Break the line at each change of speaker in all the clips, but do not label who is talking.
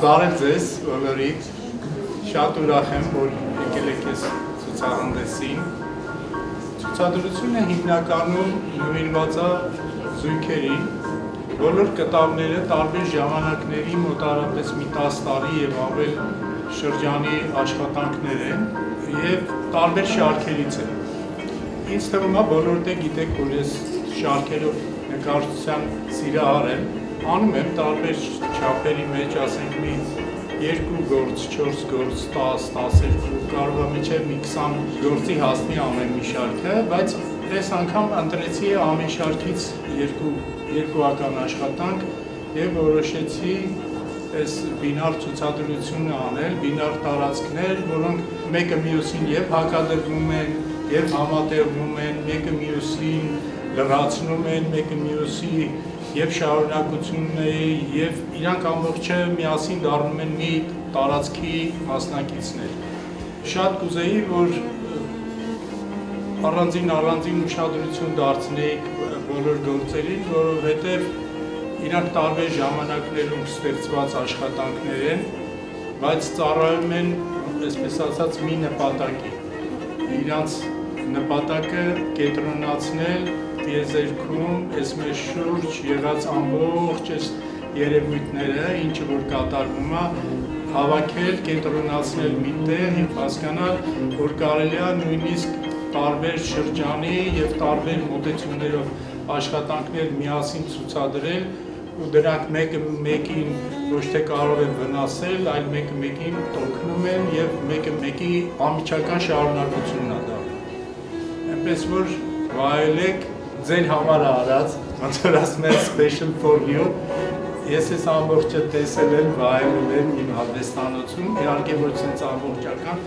Բարև ձեզ բոլորիդ, շատ ուրախ եմ, որ եկել եք ես ցուցահանդեսին։ Ցուցադրությունը հիմնականում նվիրված է զույգերին, բոլոր կտավները տարբեր ժամանակների մոտարապես մի 10 տարի եւ ավել շրջանի աշխատանքներ են եւ տարբեր շարքերից են։ Ինձ թվում է բոլորդ եք գիտեք, որ ես շարքերով նկարչության սիրահար եմ, անում եմ տարբեր չափերի մեջ, ասենք մի 2 գործ, 4 գործ, 10, 12, կարող է մինչև մի 20 գործի հասնի ամեն մի շարքը, բայց այս անգամ ընտրեցի ամեն շարքից երկուական աշխատանք եւ որոշեցի այս բինար ցուցադրությունը անել, բինար տարածքներ, որոնք մեկը մյուսին եւ հակադրվում են, եւ համատեղվում են, մեկը մյուսին լրացնում են, մեկը մյուսի եւ շարունակությունների եւ իրանք ամբողջը միասին դառնում են մի տարածքի մասնակիցներ։ Շատ կուզեի, որ առանձին ուշադրություն դարձնեիք բոլոր գործերին, որովհետեւ իրանք տարբեր ժամանակներում ստեղծված աշխատանքներ են, բայց ծառայում են, այսպես ասած, մի նպատակի։ Իրանց նպատակը կենտրոնացնել տիեզերքում այս մեր շուրջ եղած ամբողջ այս երևույթները, ինչը որ կատարվում է, հավաքել, կենտրոնացնել մի տեղ եւ հասկանալ, որ կարելի է նույնիսկ տարբեր շրջանի եւ տարբեր մոտեցումներով աշխատանքներ միասին ցուցադրել ու դրանք մեկը մեկին ոչ թե կարող են վնասել, այլ մեկը մեկին օգնում են եւ մեկը մեկի անմիջական շարունակությունն է դառնում։ Այնպես որ վայելեք ձեր համար արած, ոնց որ ասում են special for you, ես այս ամբողջը տեսել եմ, վայելել եմ իմ հանդեսանոցում, իհարկե որ ցենց ամբողջական,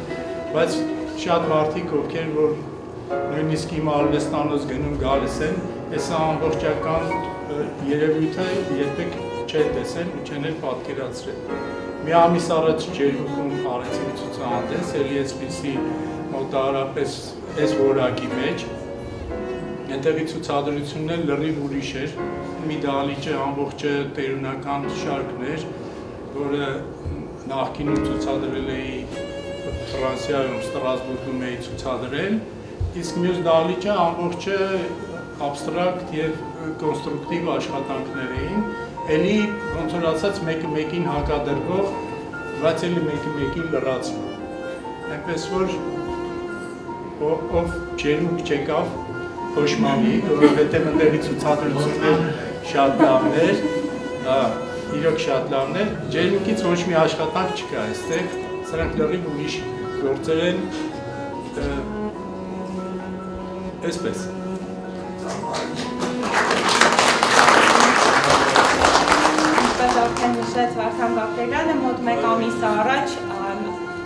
բայց շատ մարդիկ ովքեր որ նույնիսկ իմ արվեստանոց գնում գալիս են, այս ամբողջական երևույթը երբեք չեն տեսել ու չեն էլ պատկերացրել։ Մի ամիս առաջ Ջերմուկում արեցինք ցուցահանդես, էլի այսպիսի մոտավորապես այս որակի մեջ, այնտեղի ցուցադրությունն էլ լրիվ ուրիշ էր, մի դահլիճը ամբողջը տերունական շարքներ, որը նախկինում ցուցադրել էի Ֆրանսիայում, Ստրասբուրգում էի ցուցադրել, իսկ մյուս դահլիճը ամբողջը աբստրակտ եւ կոնստրուկտիվ աշխատանքներ էին, էլի ոնց որ ասած մեկը մեկին հակադրվող, բայց էլի մեկը մեկին լրացնում։ Այնպես որ ով Ջերմուկ չեկավ, Հոշմանի, որովհետև ընդեղի ցուցադրություններ շատ լավն էր, իրոք շատ լավն էր, Ջերմուկից ոչ մի աշխատանք չկա այստեղ, սրանք լրիվ ուրիշ գործեր են, այսպես։
Ինչպես արդեն նշեց Վարդան Բաղդասարյանը, մոտ մեկ ամիս առաջ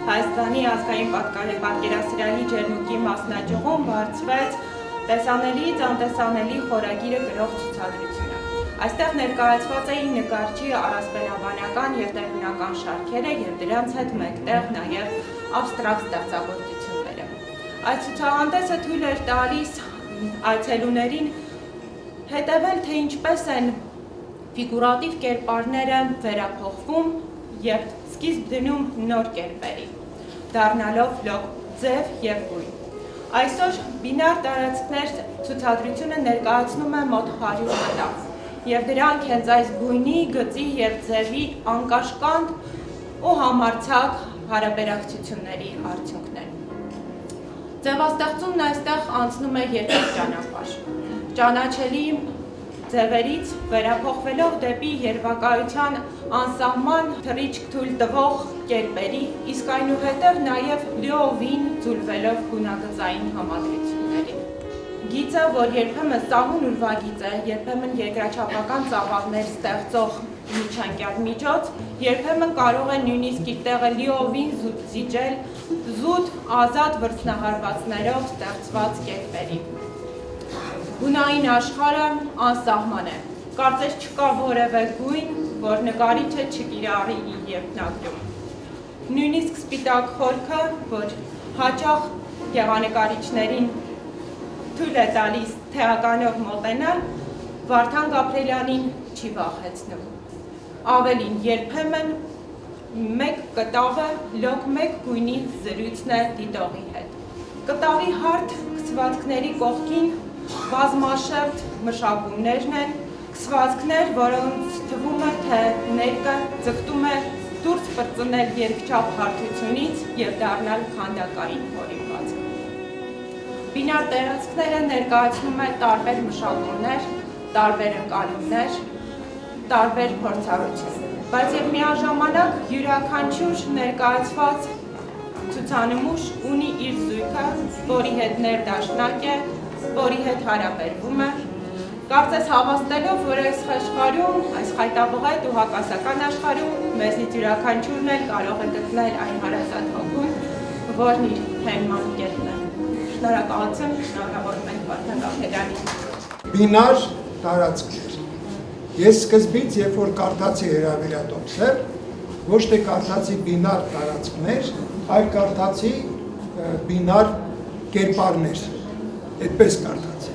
Հայաստանի ազգային պատկերասրահի Ջերմուկի մասնաճյուղում բարձվեց տեսանելիից անտեսանելի խորագիրը գրող ցուցադրությունը։ Այստեղ ներկայացված էին նկարչի առասպելաբանական եւ տերունական շարքերը եւ դրանց հետ մեկտեղ նաեւ աբստրակտ ստեղծագործությունները։ Այդ ցուցահանդեսը թույլ էր տալիս այցելուներին հետևել, թե ինչպես են ֆիգուրատիվ կերպարները վերափոխվում եւ սկիզբ դնում նոր կերպերի, դառնալով լոկ ձև եւ գույն։ Այսօր բինար տարածքներ ցուցադրությունը ներկայացնում է մոտ 100 կտավ եւ դրանք հենց այս գույնի, գծի եւ ձևի անկաշկանդ ու համարձակ հարաբերակցությունների արդյունքներ։ Ձևաստեղծումն այստեղ անցնում է երկու ճանապարհ։ Ճանաչելի ձևերից վերափոխվելով դեպի երևակայության անսահման թռիչք թույլ տվող կերպերի, իսկ այնուհետև նաև լիովին ձուլվելով գունագծային համադրությունների։ Գիծը, որ երբեմն սահուն ուրվագիծ է, երբեմն երկրաչափական ծավալներ ստեղծող միջանկյալ միջոց, երբեմն կարող է նույնիսկ իր տեղը լիովին զուտ զիջել զուտ ազատ վրձնահարվածներով ստեղծված կերպերի։ Գունային աշխարհը անսահման է, կարծես չկա որևէ գույն, որ նկարիչը չկիրառի իր երկնագրում։ Նույնիսկ սպիտակ խորքը, որ հաճախ գեղանկարիչներին թույլ է տալիս թեականով մոտենալ, Վարդան Գաբրելյանին չի վախեցնում։ Ավելին, երբեմն մեկ կտավը լոկ մեկ գույնի զրույցն է դիտողի հետ։ Կտավի հարթ կսվածքների կողքին բազմաշերտ մշակումներն են, կսվածքներ, որոնց թվում է, թե ներկը ձգտում է դուրս պրծնել երկչափ հարթությունից և դառնալ քանդակային հորինվածք։ Բինար տեղացքները ներկայացնում է տարբեր մշակումներ, տարբեր ընկալումներ, տարբեր փորձառություն, բայց և միաժամանակ յուրաքանչյուր ներկայացված ցուցանմուշ ունի իր զույգը, որի հետ ներդաշնակ է, որի հետ հարաբերվում է, կարծես հավաստելով, որ այս աշխարհում, այս խայտաբղետ ու հակասական աշխարհում մեզնից յուրաքանչյուրն էլ կարող է գտնել այն հարազատ հոգուն, որն իր հենման կետն է։ Շնորհակալություն, շնորհավորում ենք Վարդան Գաբրելյանին։
Բինար տարածքներ։ Ես սկզբից, երբ որ կարդացի հրավիրատոմսը, ոչ թե կարդացի բինար տարածքներ, այլ կարդացի բինար կերպարներ, այդպես կարդացի։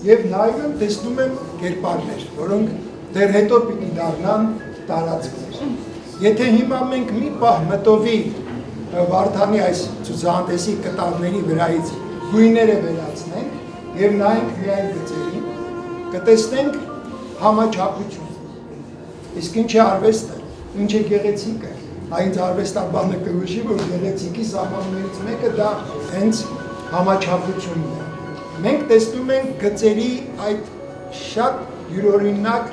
Եվ նայում եմ, տեսնում եմ կերպարներ, որոնք դեռ հետո պիտի դառնան տարածքներ։ Եթե հիմա մենք մի պահ մտովի Վարդանի այս ցուցահանդեսի կտավների վրայից գույները վերացնենք եւ նայենք միայն գծերին, կտեսնենք համաչափություն։ Իսկ ինչ է արվեստը, ինչ է գեղեցիկը, այնց արվեստաբանը կհուշի, որ գեղեցիկի սահմաններից մեկը դա հենց համաչափությունն է։ Մենք տեսնում ենք գծերի այդ շատ յուրօրինակ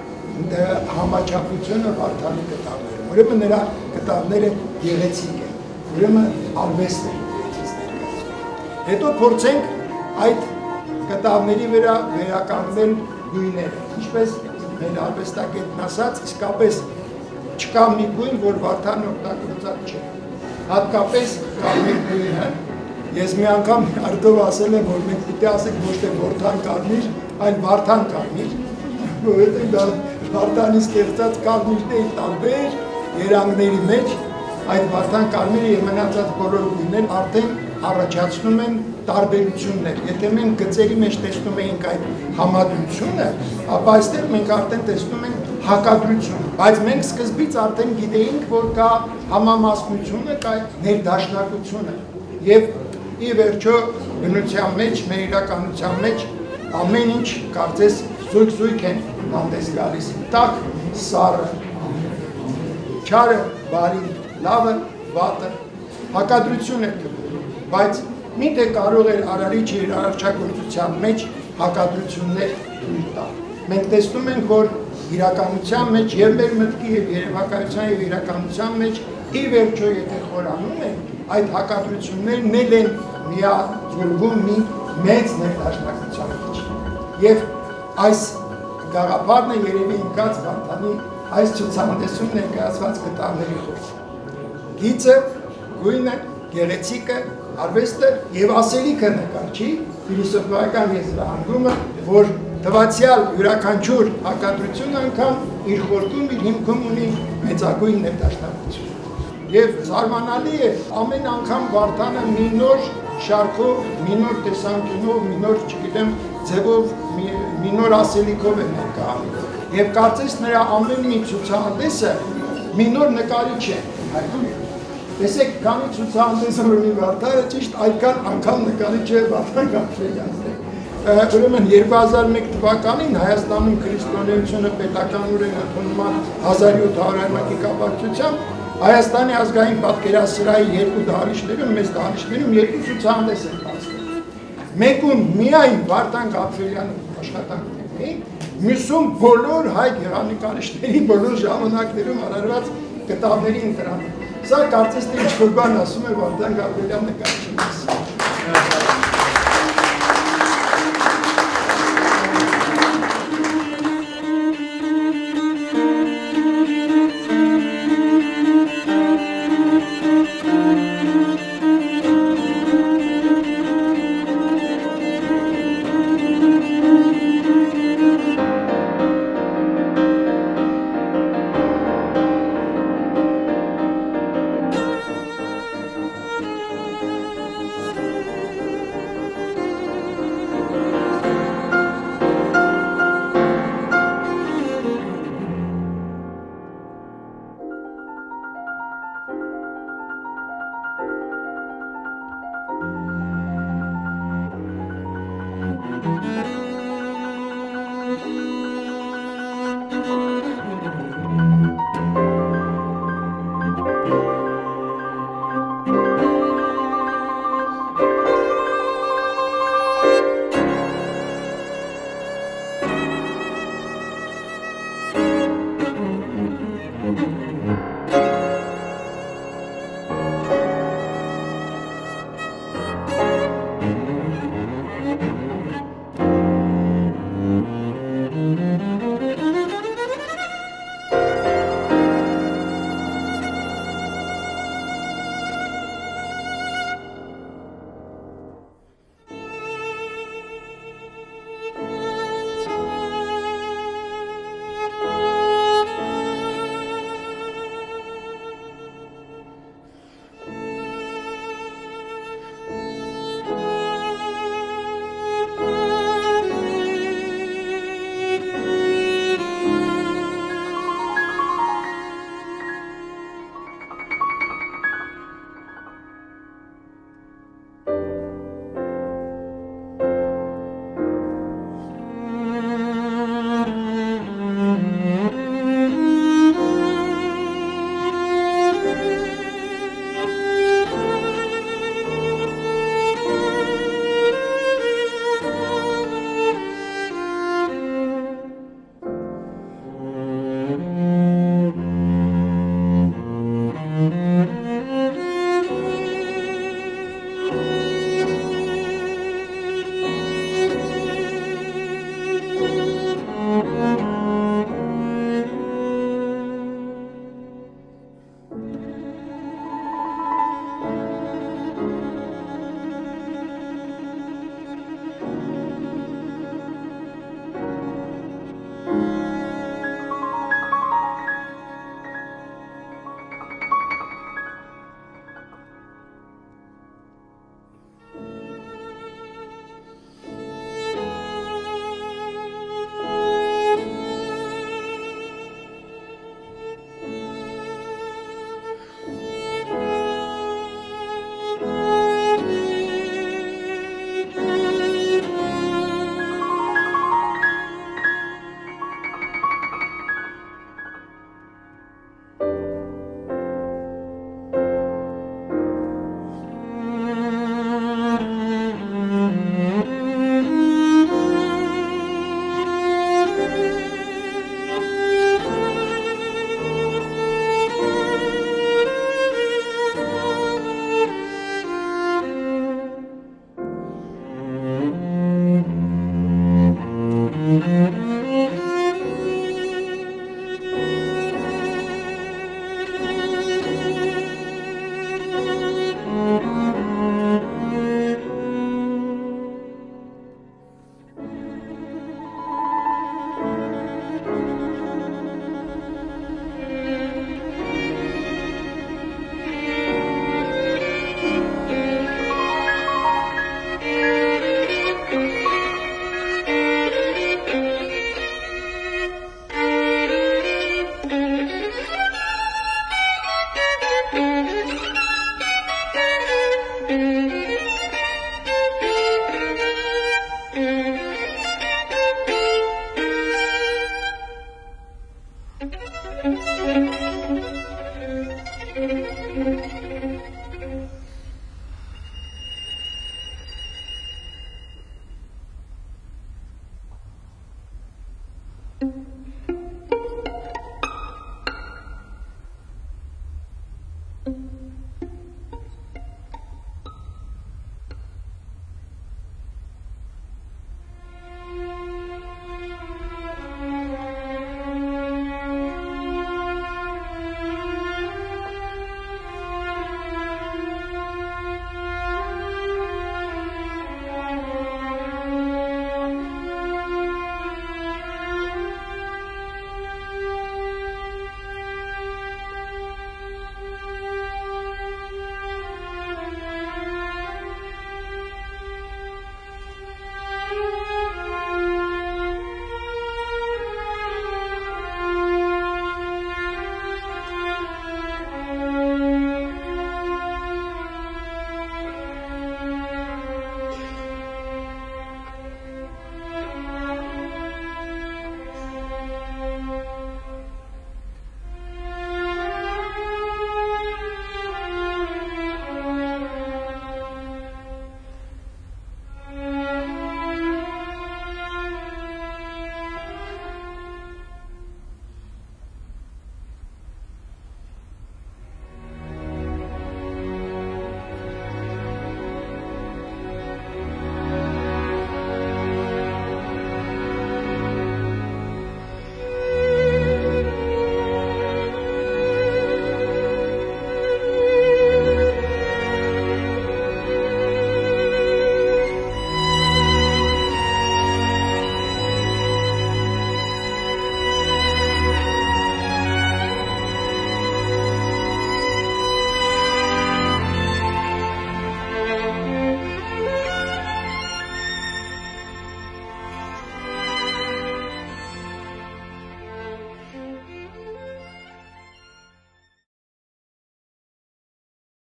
համաչափությունը Վարդանի կտավներում։ Ուրեմն նրա կտավները գեղեցիկ են, ուրեմն արվեստ է։ Հետո փորձենք այդ կտավների վրա վերականգնել գույները, ինչպես մեր արվեստագետն ասաց, իսկապես չկա մի գույն, որ Վարդան օգտագործած չէ։ Հատկապես կարմիր գույնը, ես մի անգամ արդյոք ասել եմ, որ մենք պիտի ասենք ոչ թե Վարդան կարմիր, այլ Վարդան կարմիր, որովհետև դա Վարդանի ստեղծած կարմիրների տարբեր երանգների մեջ այդ Վարդան կարմիրը եւ մնացած բոլոր գույներն արդեն առաջացնում են տարբերություններ։ Եթե մենք գծերի մեջ տեսնում էինք այդ համադրությունը, ապա այստեղ մենք արդեն տեսնում ենք հակադրություն։ Բայց մենք սկզբից արդեն գիտեինք, որ կա համամասնությունը, կա ներդաշնակությունը։ Եվ ի վերջո բնության մեջ, մեր իրականության մեջ ամեն ինչ կարծես զույգ են հանդես գալիս։ Տաք, սառը, չարը, բարին, լավը, վատը, հակադրություն է թվում, բայց միթե կարող էր արարիչը իր արարչագործության մեջ հակադրություններ թույլ տալ։ Մենք տեսնում ենք, որ իրականության մեջ եւ մեր մտքի եւ երևակայության եւ իրականության մեջ ի վերջո եթե խորանում ենք, այդ հակադրություններն էլ են միաձուլվում մի մեծ ներդաշնակության մեջ։ Եվ այս գաղափարն է երևի ինքած Վարդանի այս ցուցահանդեսում ներկայացված կտավների խոսքը։ Գիծը, գույնը, գեղեցիկը, արվեստը եւ ասելիքը նկարչի ֆիլոսոֆիական եզրահանգումը, որ տվացյալ յուրաքանչյուր հակադրություն անգամ իր խորքում, իր հիմքում ունի մեծագույն ներդաշնակություն։ Եվ զարմանալի է, ամեն անգամ Վարդանը մի նոր շարքով, մի նոր տեսանկյունով, մի նոր, չգիտեմ, ձևով, մի նոր ասելիքով է ներկայանում։ Եվ կարծես նրա ամեն մի ցուցահանդեսը մի նոր նկարիչ է հայտնի։ Տեսեք, քանի ցուցահանդեսը ունի Վարդանը, ճիշտ այդքան անգամ նկարիչ է Վարդան Գաբրելյանն։ Ուրեմն 2001 թվականին Հայաստանում քրիստոնեությունը պետականորեն ընդունման 1700-ամյակի կապակցությամբ Հայաստանի ազգային պատկերասրահի երկու դահլիճներում, մեծ դահլիճներում երկու ցուցահանդես են բացվել։ Մեկում միայն Վարդան Գաբրելյանի աշխատանքներն էին, մյուսում բոլոր հայ գեղանկարիչների բոլոր ժամանակներում արարված կտավների ընտրանում։ Սա կարծես թե ինչ-որ բան ասում է Վարդան Գաբրելյան նկարիչի մասին։